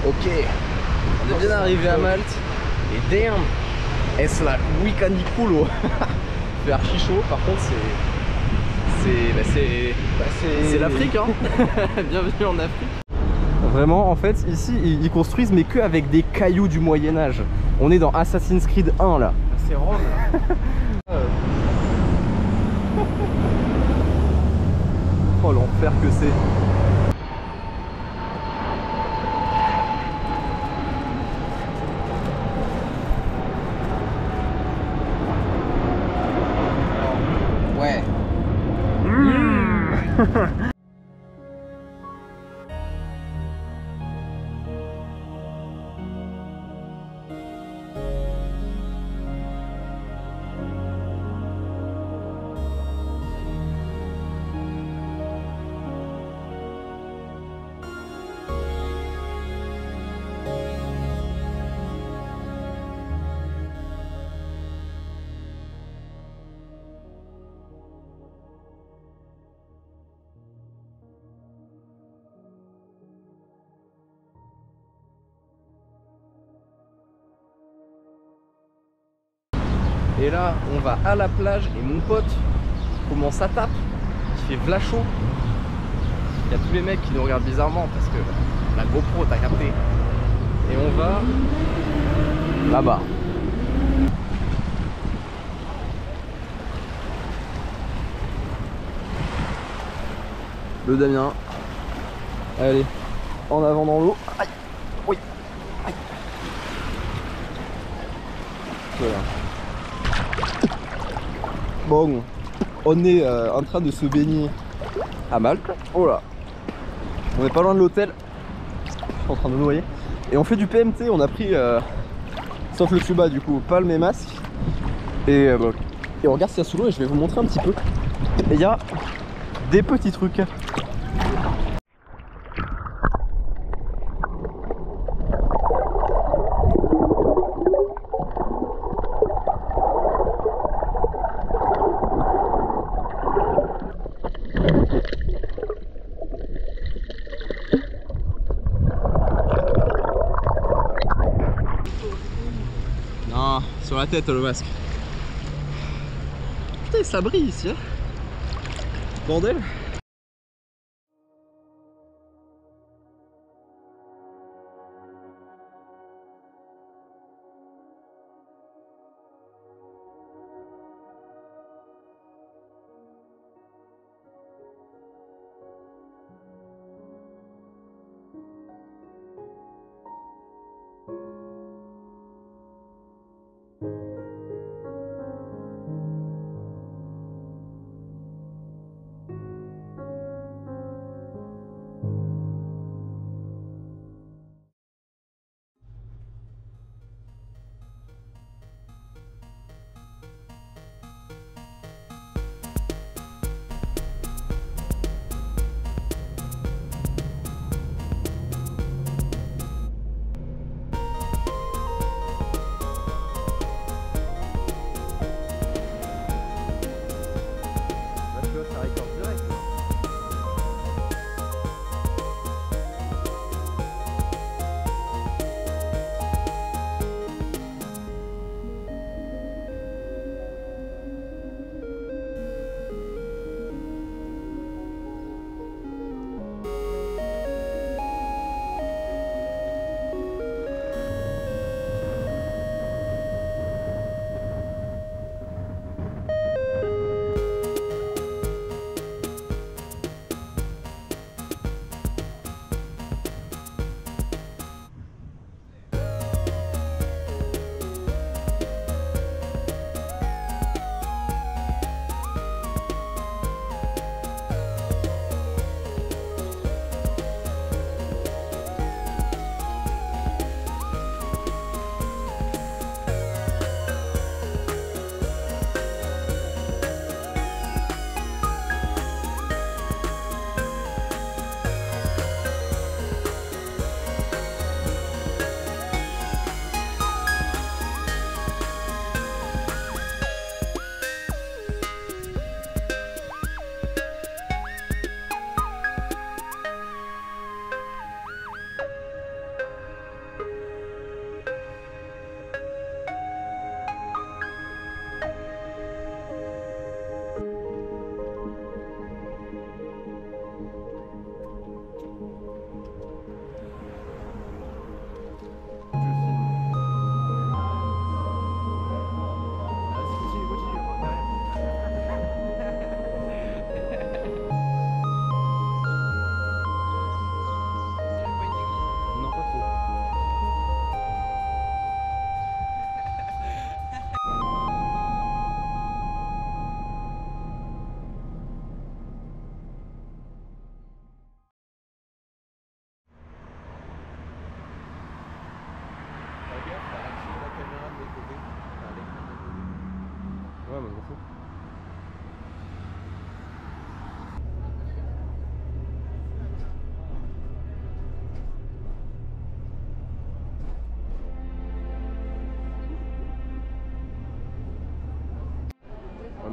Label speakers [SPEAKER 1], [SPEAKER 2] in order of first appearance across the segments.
[SPEAKER 1] Ok, on est bien arrivé à Malte. Et damn, est-ce la week-end culo. Il fait archi chaud, par contre c'est l'Afrique hein. Bienvenue en Afrique. Vraiment en fait ici ils construisent mais que avec des cailloux du Moyen-Âge. On est dans Assassin's Creed 1 là.
[SPEAKER 2] C'est Rome là.
[SPEAKER 1] Oh l'enfer que c'est. Ouais. Et là on va à la plage et mon pote, comment ça tape, il fait v'là chaud. Il y a tous les mecs qui nous regardent bizarrement parce que la GoPro t'as capté. Et on va là-bas. Le Damien. Allez, en avant dans l'eau. Aïe, oui, aïe. Voilà. Bon, on est en train de se baigner à Malte. Oh là, on est pas loin de l'hôtel. Je suis en train de me noyer. Et on fait du PMT, on a pris, sauf le tuba du coup, palme et masque. Et on regarde ce qu'il y a sous l'eau et je vais vous montrer un petit peu. Et il y a des petits trucs. Non, sur la tête le masque. Putain, ça brille ici, hein. Bordel.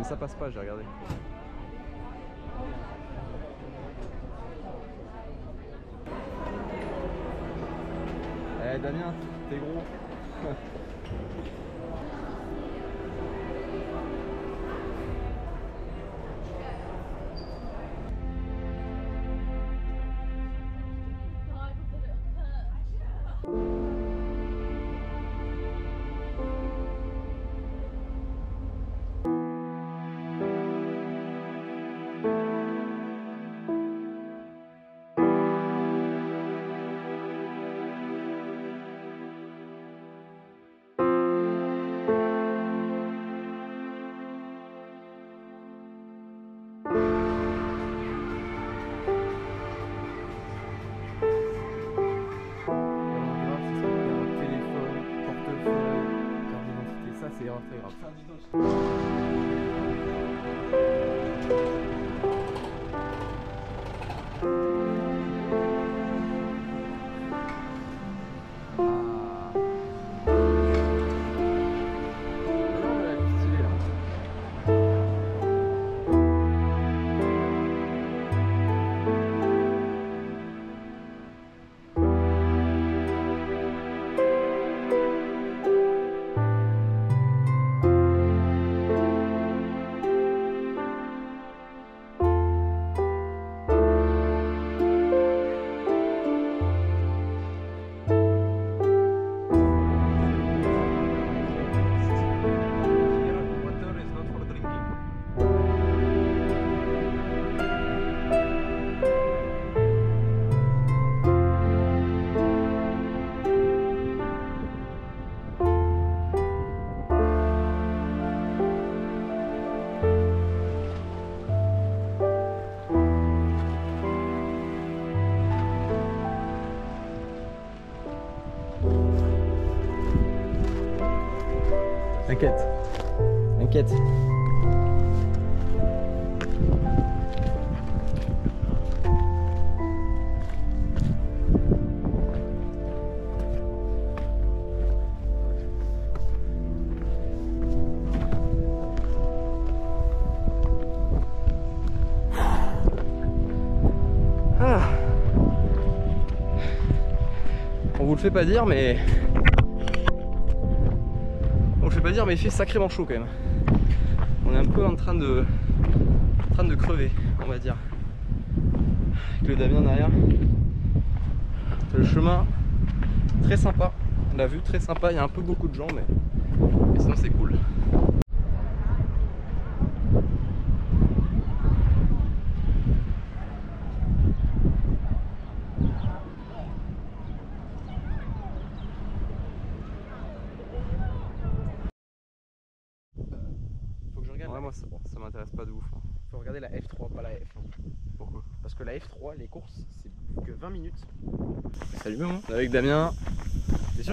[SPEAKER 1] mais ça passe pas, j'ai regardé. Eh Damien, t'es gros. C'est grave, très grave. T'inquiète, t'inquiète. Ah. On vous le fait pas dire, mais il fait sacrément chaud quand même. On est un peu en train de crever, on va dire. Avec le Damien derrière. Le chemin très sympa, la vue très sympa, il y a un peu beaucoup de gens mais sinon c'est cool. Ouais, moi ça m'intéresse pas de ouf.
[SPEAKER 2] Faut regarder la F3, pas la F1.
[SPEAKER 1] Pourquoi?
[SPEAKER 2] Parce que la F3, les courses, c'est que 20 minutes.
[SPEAKER 1] C'est allumé, moi. Avec Damien,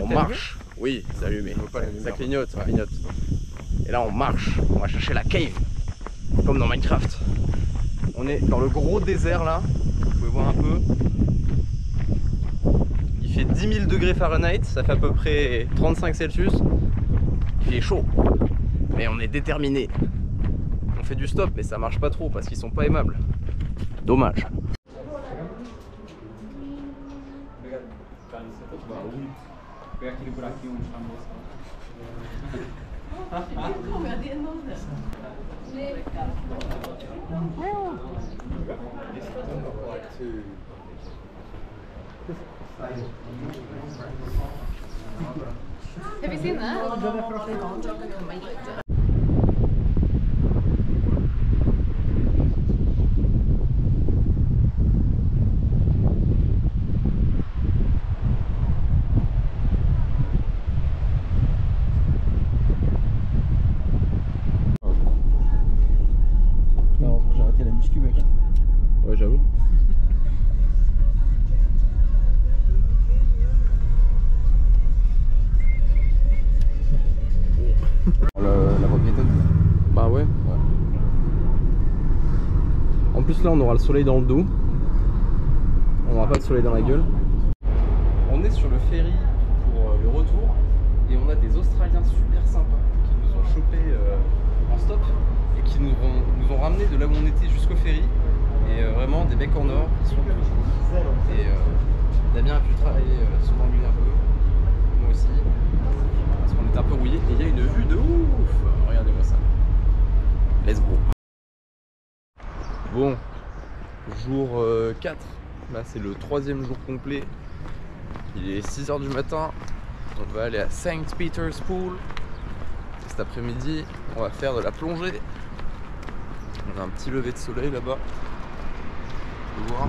[SPEAKER 1] on marche. Oui, c'est allumé. Ça clignote, ça clignote. Et là, on marche. On va chercher la cave, comme dans Minecraft. On est dans le gros désert là. Vous pouvez voir un peu. Il fait 10 000 degrés Fahrenheit, ça fait à peu près 35 Celsius. Il est chaud, mais on est déterminé. On fait du stop, mais ça marche pas trop parce qu'ils sont pas aimables. Dommage.
[SPEAKER 3] Have you seen that?
[SPEAKER 2] J'ai arrêté la muscu, mec.
[SPEAKER 1] Ouais, j'avoue.
[SPEAKER 2] La voie piétonne.
[SPEAKER 1] Bah ouais. En plus là on aura le soleil dans le dos. On n'aura pas le soleil dans la gueule. On est sur le ferry pour le retour et on a des Australiens super sympas qui nous ont chopé en stop qui nous ont ramenés de là où on était jusqu'au ferry. Et vraiment des mecs en or qui sont trop cool. Et Damien a pu travailler sur l'anglais un peu, moi aussi, parce qu'on était un peu rouillés. Et il y a une vue de ouf. Regardez-moi ça. Let's go. Bon, jour 4. Là c'est le 3e jour complet. Il est 6 h du matin. On va aller à St. Peter's Pool. Cet après-midi, on va faire de la plongée. On a un petit lever de soleil là-bas. Vous voir.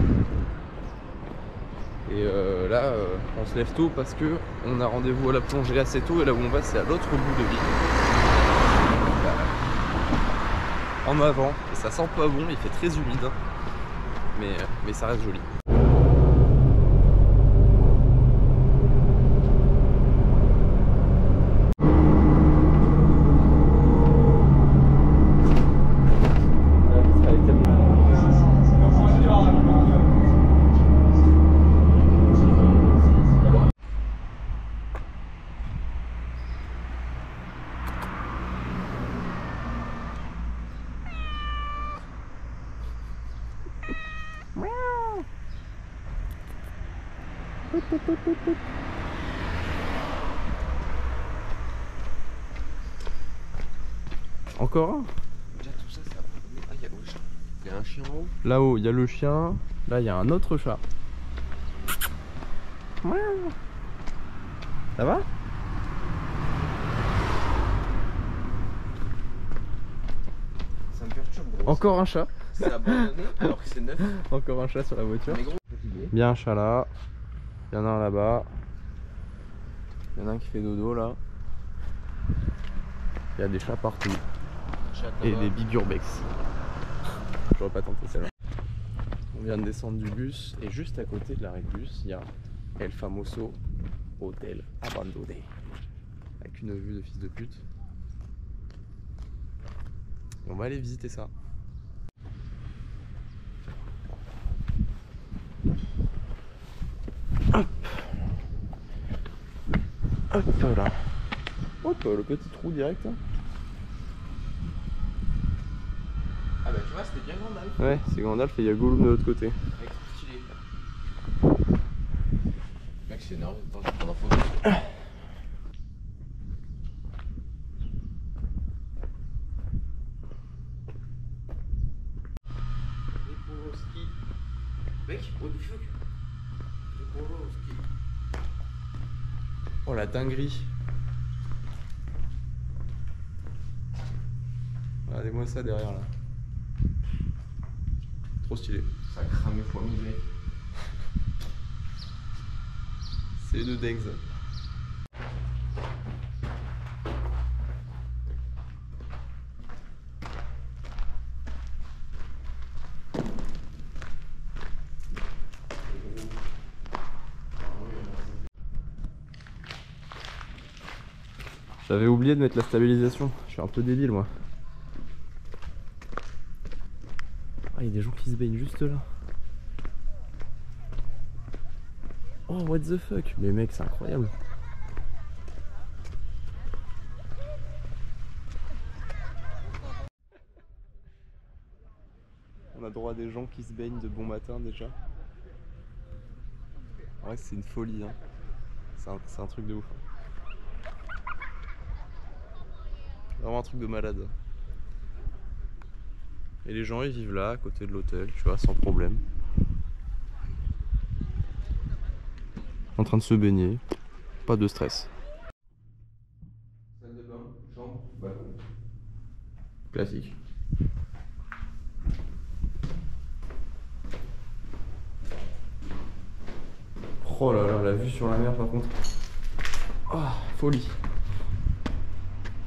[SPEAKER 1] Et là, on se lève tôt parce que on a rendez-vous à la plongée assez tôt. Et là où on va, c'est à l'autre bout de l'île. En avant. Et ça sent pas bon. Il fait très humide. Hein. Mais ça reste joli. Encore un?
[SPEAKER 2] Déjà tout ça, ah, il y a un chien en haut.
[SPEAKER 1] Là-haut, il y a le chien. Là, il y a un autre chat. Ça va?
[SPEAKER 2] Ça me perturbe, gros.
[SPEAKER 1] Encore un chat.
[SPEAKER 2] C'est abandonné alors que c'est neuf.
[SPEAKER 1] Encore un chat sur la voiture.
[SPEAKER 2] Mais gros,
[SPEAKER 1] Bien un chat là. Il y en a un là-bas. Il y en a un qui fait dodo là. Il y a des chats partout. Et des big urbex. J'aurais pas tenté celle-là. On vient de descendre du bus et juste à côté de l'arrêt de bus, il y a El Famoso Hotel Abandonné. Avec une vue de fils de pute. Et on va aller visiter ça. Hop. Hop là. Hop, le petit trou direct.
[SPEAKER 2] ah bah tu vois, c'était bien Gandalf.
[SPEAKER 1] Ouais, c'est Gandalf et il y a Gollum de l'autre côté.
[SPEAKER 2] Mec, trop stylé. Mec, c'est énervé de prendre en photo. Mec, what the fuck?
[SPEAKER 1] Oh la dinguerie. Regardez-moi ça derrière là. Trop stylé.
[SPEAKER 2] Ça a cramé fois 1000 mec.
[SPEAKER 1] C'est une dingue ça. J'avais oublié de mettre la stabilisation, je suis un peu débile moi. Ah, il y a des gens qui se baignent juste là. Oh what the fuck. Mais mec, c'est incroyable. On a droit à des gens qui se baignent de bon matin déjà. Ouais, c'est une folie hein. C'est un truc de ouf. Vraiment un truc de malade. Et les gens ils vivent là, à côté de l'hôtel, tu vois, sans problème. En train de se baigner, pas de stress.
[SPEAKER 2] Salle de bain, chambre, balcon.
[SPEAKER 1] Classique. Oh là là, la vue sur la mer par contre. Oh, folie.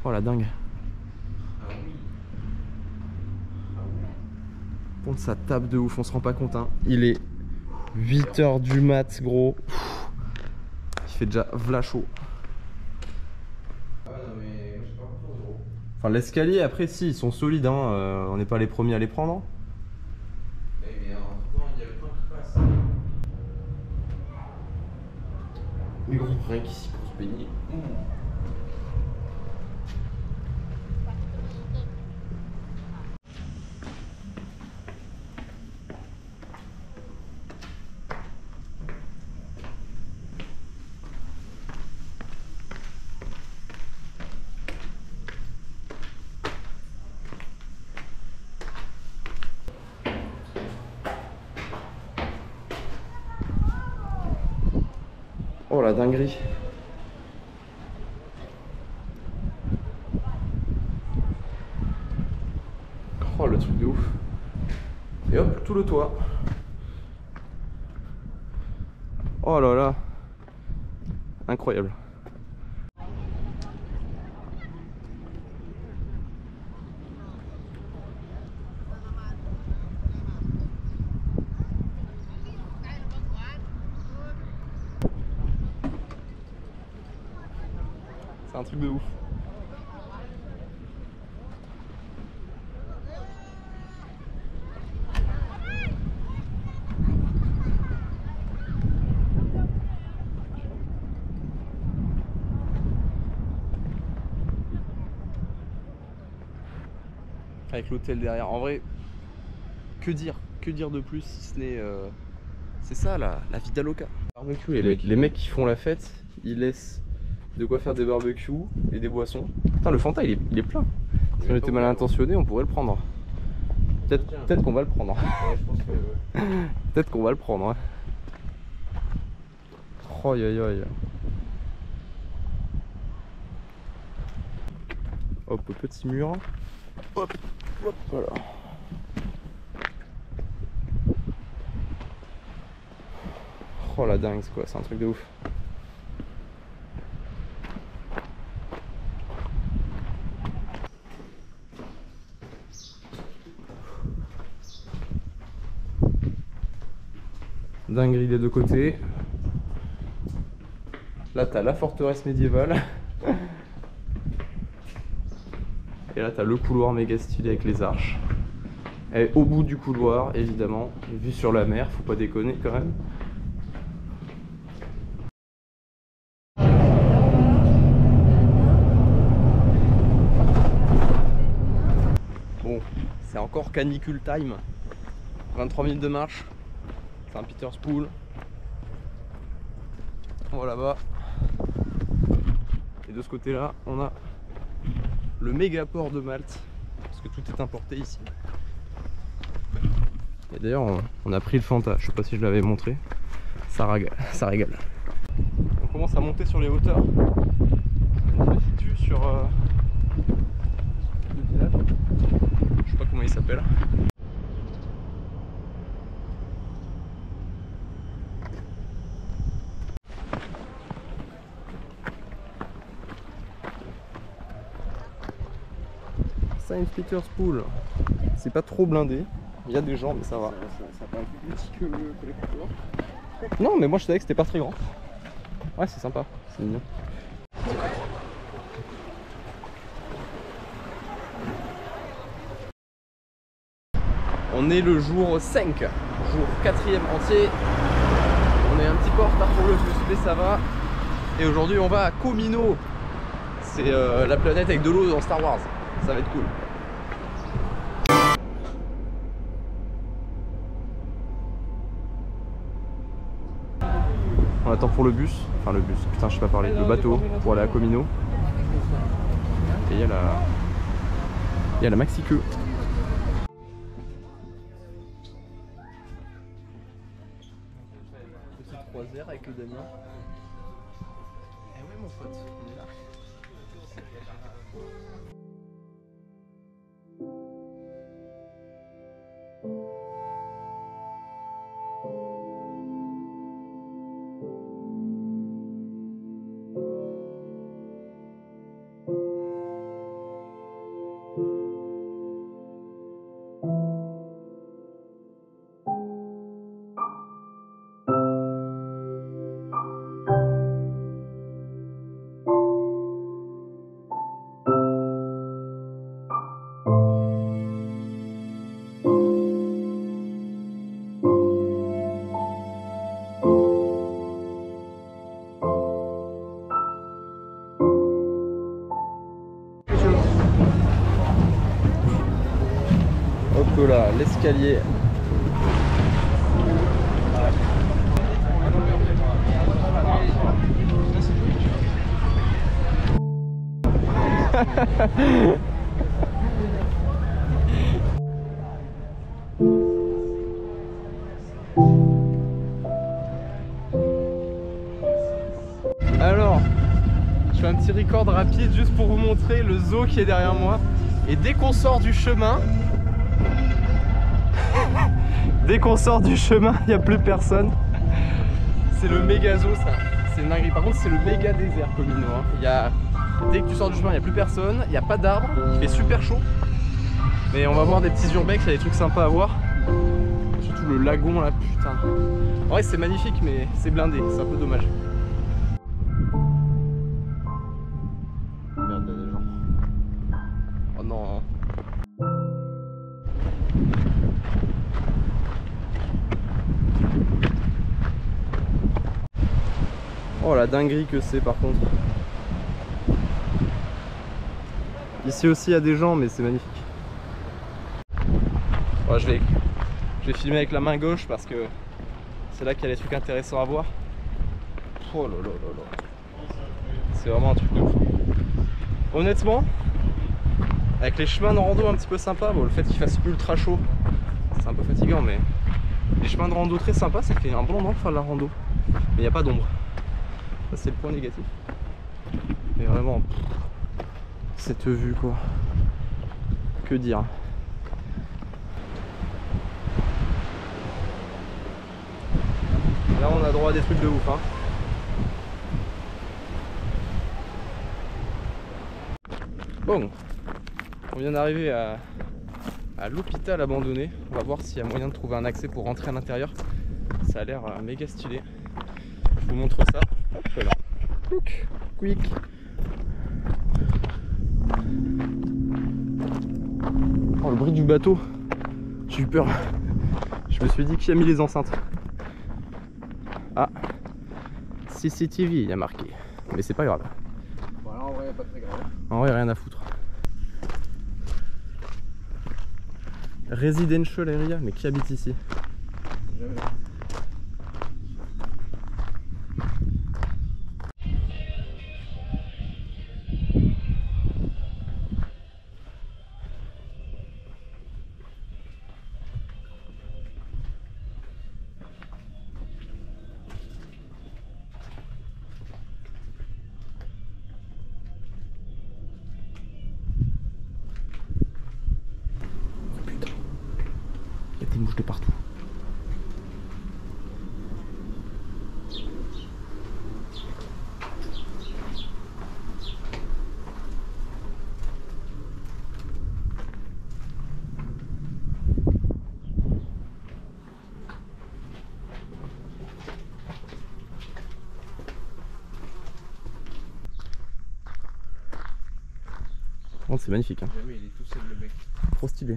[SPEAKER 1] Oh la dingue.
[SPEAKER 2] Ah oui.
[SPEAKER 1] Par contre ça tape de ouf, on se rend pas compte hein. Il est 8 h du mat gros. Il fait déjà v'là chaud.
[SPEAKER 2] Ah non mais je sais pas pourquoi gros.
[SPEAKER 1] Enfin l'escalier après si ils sont solides hein. On n'est pas les premiers à les prendre.
[SPEAKER 2] Mais en il y a le temps qui passe.
[SPEAKER 1] Mais gros, rien qu'ici pour se baigner. Oh la dinguerie. Oh le truc de ouf. Et hop, tout le toit. Oh là là. Incroyable. C'est un truc de ouf. Avec l'hôtel derrière. En vrai, que dire de plus si ce n'est... C'est ça la vida loca. Barbecue, les mecs qui font la fête, ils laissent de quoi faire des barbecues et des boissons. Putain, le Fanta il est plein. Si on était mal intentionné, on pourrait le prendre. Peut-être qu'on va le prendre.
[SPEAKER 2] Ouais, je pense que...
[SPEAKER 1] Peut-être qu'on va le prendre. Ouais. Oh aïe aïe aïe. Hop, petit mur. Hop, hop, voilà. Oh la dingue, c'est quoi? C'est un truc de ouf. Dinguerie des deux côtés. Là t'as la forteresse médiévale. Et là t'as le couloir méga stylé avec les arches. Et au bout du couloir, évidemment, vue sur la mer, faut pas déconner quand même. Bon, c'est encore canicule time. 23 minutes de marche. Saint-Peterspool. On va là-bas. Et de ce côté-là, on a le méga port de Malte. Parce que tout est importé ici. Et d'ailleurs, on a pris le Fanta. Je sais pas si je l'avais montré. Ça régale. On commence à monter sur les hauteurs. On se situe sur le village. Je sais pas comment il s'appelle. Saint-Peterspool, c'est pas trop blindé, il y a des gens mais ça va.
[SPEAKER 4] Ça paraît plus petit que les couloirs.
[SPEAKER 1] Non mais moi je savais que c'était pas très grand. Ouais c'est sympa, c'est mignon. On est le jour 5, jour 4e entier. On est un petit peu en retard pour le bus mais ça va. Et aujourd'hui on va à Kamino. C'est la planète avec de l'eau dans Star Wars. Ça va être cool. On attend pour le bus, enfin le bus, putain je sais pas parler, le bateau pour aller à Kamino. Et il y a la maxi queue. Petite croisière avec le Damien. Eh ouais mon pote, on est là. Hop là, l'escalier. petit record rapide juste pour vous montrer le zoo qui est derrière moi. Et dès qu'on sort du chemin, il n'y a plus personne. C'est le méga zoo ça. C'est une dinguerie. Par contre, c'est le méga désert communaux. Hein. Dès que tu sors du chemin, il n'y a plus personne. Il n'y a pas d'arbres. Il fait super chaud. Mais on va voir des petits urbex, il y a des trucs sympas à voir. Surtout le lagon là, putain. En vrai, c'est magnifique, mais c'est blindé. C'est un peu dommage. Merde, il y a des gens. Oh non. Oh la dinguerie que c'est par contre. Ici aussi il y a des gens mais c'est magnifique. Ouais, je vais filmer avec la main gauche parce que c'est là qu'il y a des trucs intéressants à voir. Oh là là là là. C'est vraiment un truc de fou. Honnêtement, avec les chemins de rando un petit peu sympas, bon, le fait qu'il fasse ultra chaud, c'est un peu fatigant mais les chemins de rando très sympas, ça fait un bon endroit pour faire de la rando. Mais il n'y a pas d'ombre. Ça c'est le point négatif. Mais vraiment, cette vue quoi. Que dire. Là on a droit à des trucs de ouf hein. Bon, on vient d'arriver à l'hôpital abandonné. On va voir s'il y a moyen de trouver un accès pour rentrer à l'intérieur. Ça a l'air méga stylé. Je vous montre ça. Hop là. Look, quick. Oh le bruit du bateau. J'ai eu peur. Je me suis dit qui a mis les enceintes. Ah, CCTV il y a marqué. Mais c'est pas grave.
[SPEAKER 2] Voilà, en vrai, pas très grave.
[SPEAKER 1] En vrai, rien à foutre. Residential area, mais qui habite ici?
[SPEAKER 2] Jamais.
[SPEAKER 1] Il y a des mouches de partout. C'est magnifique hein.
[SPEAKER 2] Jamais, il est tout seul le mec.
[SPEAKER 1] Trop stylé.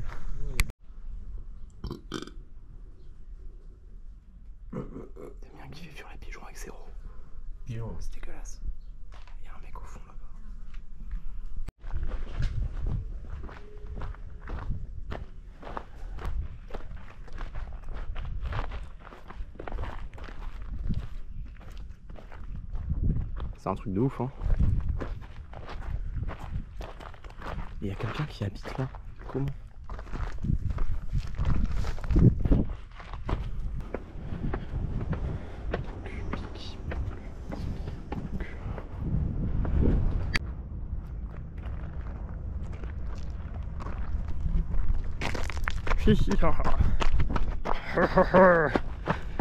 [SPEAKER 1] T'aimes bien kiffer sur les pigeons avec zéro.
[SPEAKER 2] Pigeon.
[SPEAKER 1] C'est dégueulasse. Il y a un mec au fond là-bas. C'est un truc de ouf hein. Il y a quelqu'un qui habite là. Comment?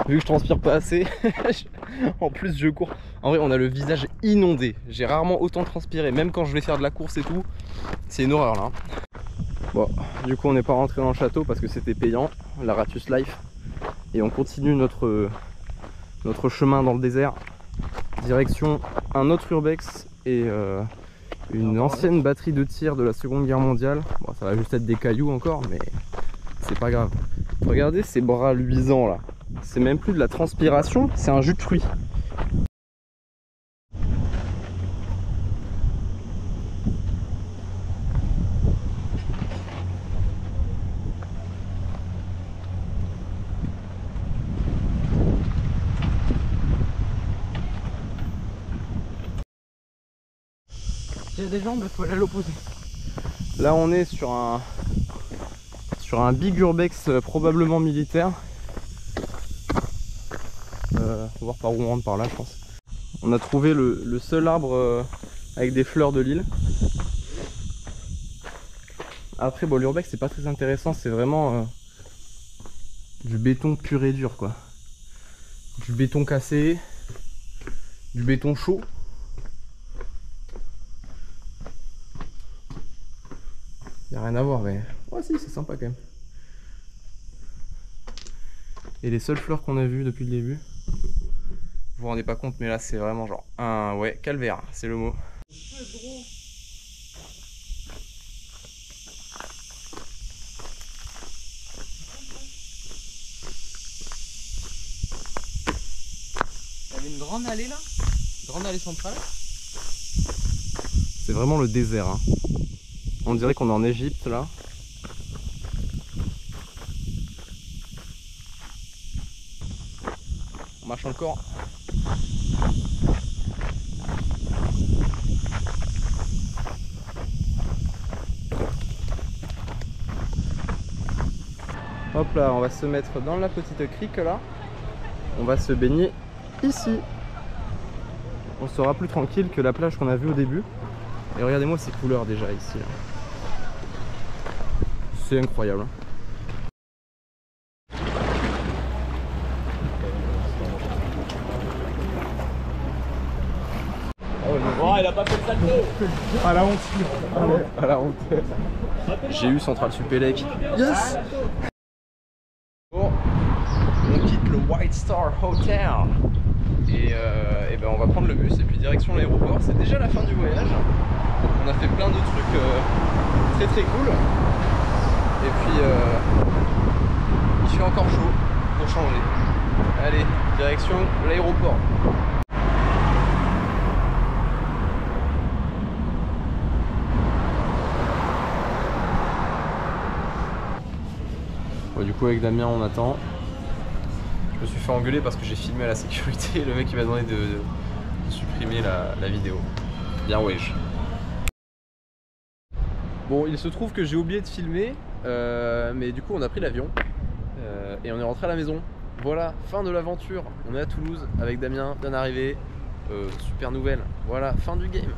[SPEAKER 1] Vu que je transpire pas assez, en plus je cours. En vrai on a le visage inondé. J'ai rarement autant transpiré, même quand je vais faire de la course et tout. C'est une horreur là. Bon, du coup on n'est pas rentré dans le château parce que c'était payant, la Ratus Life. Et on continue notre chemin dans le désert. Direction un autre urbex et une ancienne batterie de tir de la Seconde Guerre mondiale. Bon, ça va juste être des cailloux encore, mais c'est pas grave. Regardez ces bras luisants là. C'est même plus de la transpiration, c'est un jus de fruits. Il y a des jambes, il faut aller à l'opposé. Là on est sur un big urbex probablement militaire. Faut voir par où on rentre, par là je pense. On a trouvé le seul arbre avec des fleurs de l'île. Après bon, l'urbex c'est pas très intéressant, c'est vraiment du béton pur et dur quoi. Du béton cassé, du béton chaud. Y a rien à voir mais ouais si c'est sympa quand même. Et les seules fleurs qu'on a vues depuis le début, vous vous rendez pas compte mais là c'est vraiment genre un ouais calvaire, c'est le mot. Il y avait une grande allée là, grande allée centrale. C'est vraiment le désert hein. On dirait qu'on est en Égypte là. On marche encore. Hop là, on va se mettre dans la petite crique là. On va se baigner ici. On sera plus tranquille que la plage qu'on a vue au début. Et regardez-moi ces couleurs déjà ici. C'est incroyable.
[SPEAKER 2] Oh, il a pas fait de salto.
[SPEAKER 4] À la honte.
[SPEAKER 1] À la honte. J'ai eu Central Supélec. Yes. Bon, on quitte le White Star Hotel. Et ben on va prendre le bus et puis direction l'aéroport. C'est déjà la fin du voyage. On a fait plein de trucs très très cool. Et puis il fait encore chaud pour changer. Allez, direction l'aéroport. Bon, du coup avec Damien on attend. Je me suis fait engueuler parce que j'ai filmé à la sécurité. Le mec il m'a demandé de supprimer la vidéo. Bien wesh. Bon, il se trouve que j'ai oublié de filmer, mais du coup on a pris l'avion et on est rentré à la maison. Voilà, fin de l'aventure. On est à Toulouse avec Damien, bien arrivé. Super nouvelle. Voilà, fin du game.